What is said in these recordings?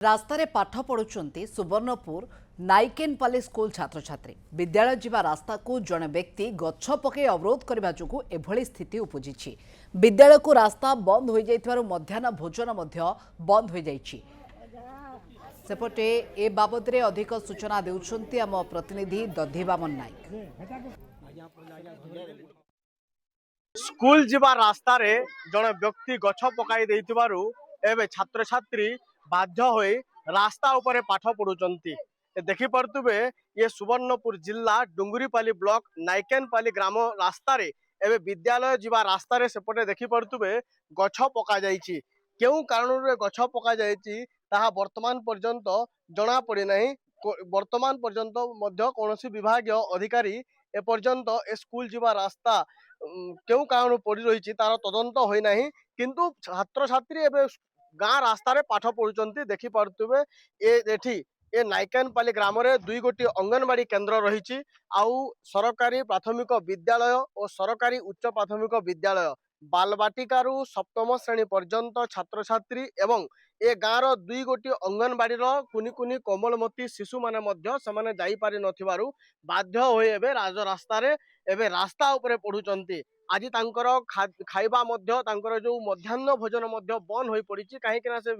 रास्तार पाठ पढ़ुंट सुवर्णपुर नाइकेनपाली स्कूल छात्र छात्री विद्यालय जीवा रास्ता को जड़े व्यक्ति गछ पकई अवरोध करने जो एभली स्थिति उपजी विद्यालय को रास्ता बंद हो जाइथिबारु मध्याह्न भोजन बंद हो जाइछि। सेपटे ए बाबद रे अधिक सूचना देउछन्ति आम प्रतिनिधि दधिबामन नायक। स्कूल जीवा रास्ता रे जड़े व्यक्ति गछ पकाई देइथिबारु एबे छात्र छात्री बाध्य होई रास्ता उपरे पाठ पढ़ुचंती। देखि परतुबे ये सुवर्णपुर जिला डुंगरीपाली ब्लॉक नाइकेनपाली ग्राम रास्ता रे एबे विद्यालय जीवा रास्ता रे सेपटे देखि परतुबे गछ पका जाइछि। केउ कारण रे गछ पका जाइछि ताहा वर्तमान पर्यंत जणा पड़ी नाही। वर्तमान पर्यंत मध्य कोनोसी विभागीय अधिकारी ए पर्यंत ए स्कूल जीवा रास्ता केउ कारण पड़ी रहिछि तार तदंत होई नाही। किंतु छात्र छात्री एबे गाँ रास्ता रे पाठ पढ़ुचंती। देखि पारुथुबे एठी ए नाइकेनपाली ग्राम रे दुई गोटी अंगनवाड़ी केन्द्र रही आउ सरकारी प्राथमिक विद्यालय और सरकारी उच्च प्राथमिक विद्यालय बालबाटिकारु सप्तम श्रेणी पर्यंत छात्र छात्री एवं ए गाँव दुई गोटी अंगनवाड़ी कुनी कुनी कोमलमती शिशु माने मध्य समाने जाई पारि नथिबारु बाध्य होय एबे राज रास्ता रे एबे रास्ता उपरे पढ़ुचंती। आज तांकर खाइबा मध्य तांकर जो मध्याह्न भोजन मध्य बंद होई पड़िछि काहे कि ना से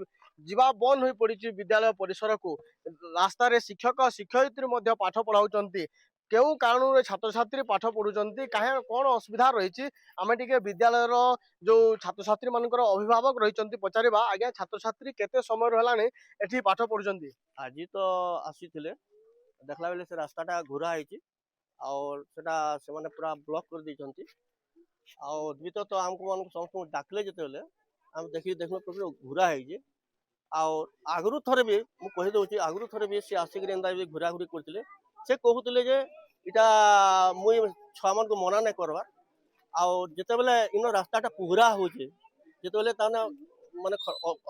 जीवा बंद होई पड़िछि विद्यालय परिसर को। रास्ता रे शिक्षक शिक्षयित्री मध्य पाठ पढ़ाउचंती। केउ कारण रे छात्र छात्री पाठ पढ़ुचंती काहे कोन असुविधा रहिछि आमे टिके विद्यालय रो जो छात्र छात्री मानकर अभिभावक रहिचंती पचारिबा। आज्ञा छात्र छात्री केते समय रहलाने एठी पाठ पढ़ुचंती? आज तो आसीथिले देखला बेले से रास्ताटा घुरा आइछि और सेटा से माने पूरा ब्लॉक कर दैछंती। और द्वितीय तो आमको मान समस्त डाकले जेतेले हम देखलो पूरा घुरा है। और आगु थरे भी मु कहि दउछि आगु थरे भी से आसिक एंदा भी घुरा घुरी करथिले से कहूतिले जे इटा मुई छुआ मन को मना नहीं करबार। और जेते बेले इन रास्ताटा पुहरा होचे जेते बेले ताने माने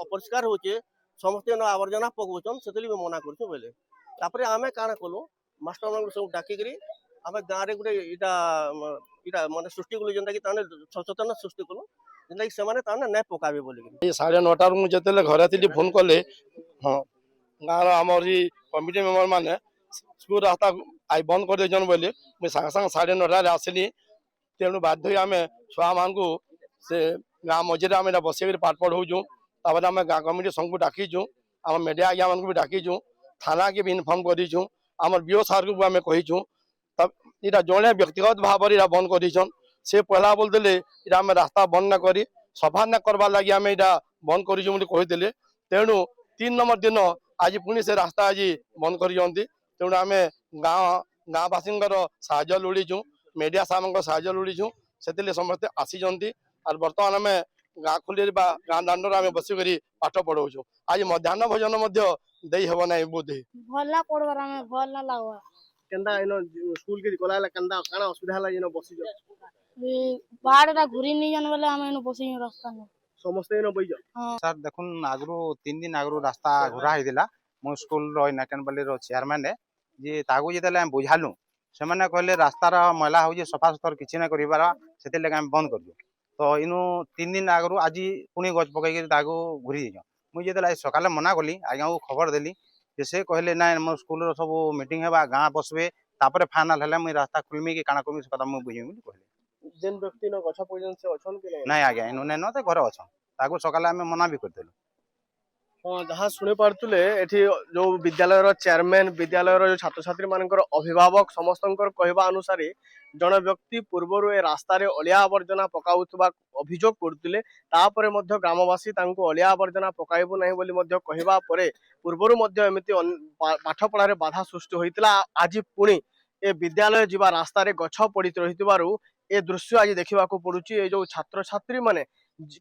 अपरिष्कार होचे समस्त इन आवर्जना पकउछन सेतली भी मना करछु बेले तापरे आमे काना कलु मास्टर मान सब डाकी करी आमे गाँ रे गुटे इटा इटा माने सृष्टि कलु जेंता कि ताने सचेतन सृष्टि कलु जेंता कि सेमाने ताने नै पकाबे बोली कि ये 9:30 मु जेतेले घरे थिली फोन कले हां गाँव हमर कमिटी मेंबर माने स्कूल रास्ता आई बंद कर देजन बोले मैं संग संग 9:30 रे आसली। तेणु बाध्य होई आमे छुआ मान को से गाँ मझे आम बस पाठ पढ़ाऊँ तापर आम गाँ कमिटी सबको डाकीचु आम मीडिया आज्ञा मान भी डाकीचु थाना के भी इनफर्म करूँ आम बीओ सार को आम कहीचु तब यहाँ जड़े व्यक्तिगत भाव में बंद कर से पहला बोलते आम रास्ता बंद न करी सफा न करवा लगी आम यहाँ बंद कर। तेणु 3 नंबर दिन आज पुणी से रास्ता आज बंद कर तेणु आम गाँववासी साहय लोड़ीचु मीडिया साहब साहय लोड़ीचु से समस्ते आसीचंती और बर्तमान आम गाँ खुली गाँ दाण्ड आम बसिक पाठ पढ़ाऊँ। आज मध्याह्न भोजन दे हेब ना बोधे भला पड़बार हमें भल ना लागवा केंदा इन स्कूल के गलाला केंदा काना असुविधा होला इन बसिज बाड़टा घुरी नहीं जान वाले हम इन बसी रास्ता में समस्त इन बइज। हां सर देखुन आगु 3 दिन आगु रास्ता घुरा हिदिला मो स्कूल रो नाकेनबाली रो चेयरमैन जे तागु जेतेले हम बुझालु से माने कहले रास्ता रा मैला हो जे सफा सुतर किछि ना करिबारा सेते लगे हम बंद कर दियो। तो इनु 3 दिन आगु आज पुणी गज पकई के तागु घुरी दियो मु जेतेले सकाले मना कली आज्ञा को खबर देली जे से कहले ना मो स्कूल रो सब मीटिंग हेबा गाँ बसबे तापर फाइनल हले मुई रास्ता खुलमी के काना कमी से कदम मु बुझिमी कहले जेन व्यक्ति न गछ पयजन से अछन के नहीं आज्ञा इनु ने न ते घर अछन तागु सकाले हम मना भी करदेलु। हाँ जहाँ शुणी पार्थुले एठी जो विद्यालय रो चेयरमैन विद्यालय रो जो छात्र छात्री मानकर अभिभावक समस्तंकर कहवा अनुसार जन व्यक्ति पूर्वर ए रास्ता रे अलिया आवर्जना पकाउतबा अभियोग करथिले तापरे मध्य ग्रामवासी तांको अलिया आवर्जना पकाइबो नाही बोली मध्य कहवा परे पूर्वरु मध्य एमिति पाठ पढ़ारे बाधा सृष्टि होइतिला। आज पुणी ए विद्यालय जीवा रास्ता रे गछ पड़ी रहितबारु ए दृश्य आज देखा पड़ुची। ए जो छात्र छात्री माने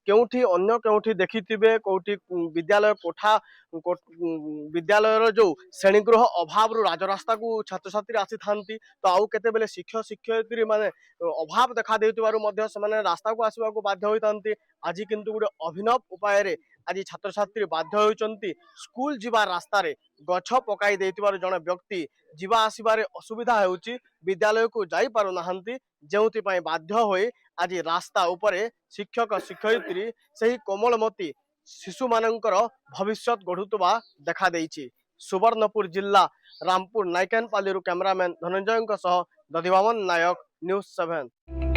केउठी अन्य केउठी देखिथिबे कोठी विद्यालय कोठा विद्यालय जो श्रेणीगृह अभाव रु राजरास्ता को छात्र छात्री आसी थांती तो आउ केते बेले शिक्षक शिक्षयित्री माने अभाव देखा देउतिबारु मध्य समाने रास्ता को आसीबा को बाध्य होइतांती। आज किंतु गुडे अभिनव उपाय रे आज छात्र छात्री बाध्य होइचंती स्कूल जीवा रास्ता रे गछ पकाई देइतिबारु जने व्यक्ति जीवा आसीबारे असुविधा हेउची विद्यालय को जाई पारु नाहंती जेउति पय बाध्य होई आज रास्ता उपरे शिक्षक शिक्षयित्री सही कोमलमती शिशु मानकर भविष्य गढ़ुवा देखा देइछि। सुवर्णपुर जिला रामपुर नाइकेनपाली कैमरामैन धनंजय दधिवामन नायक, न्यूज 7।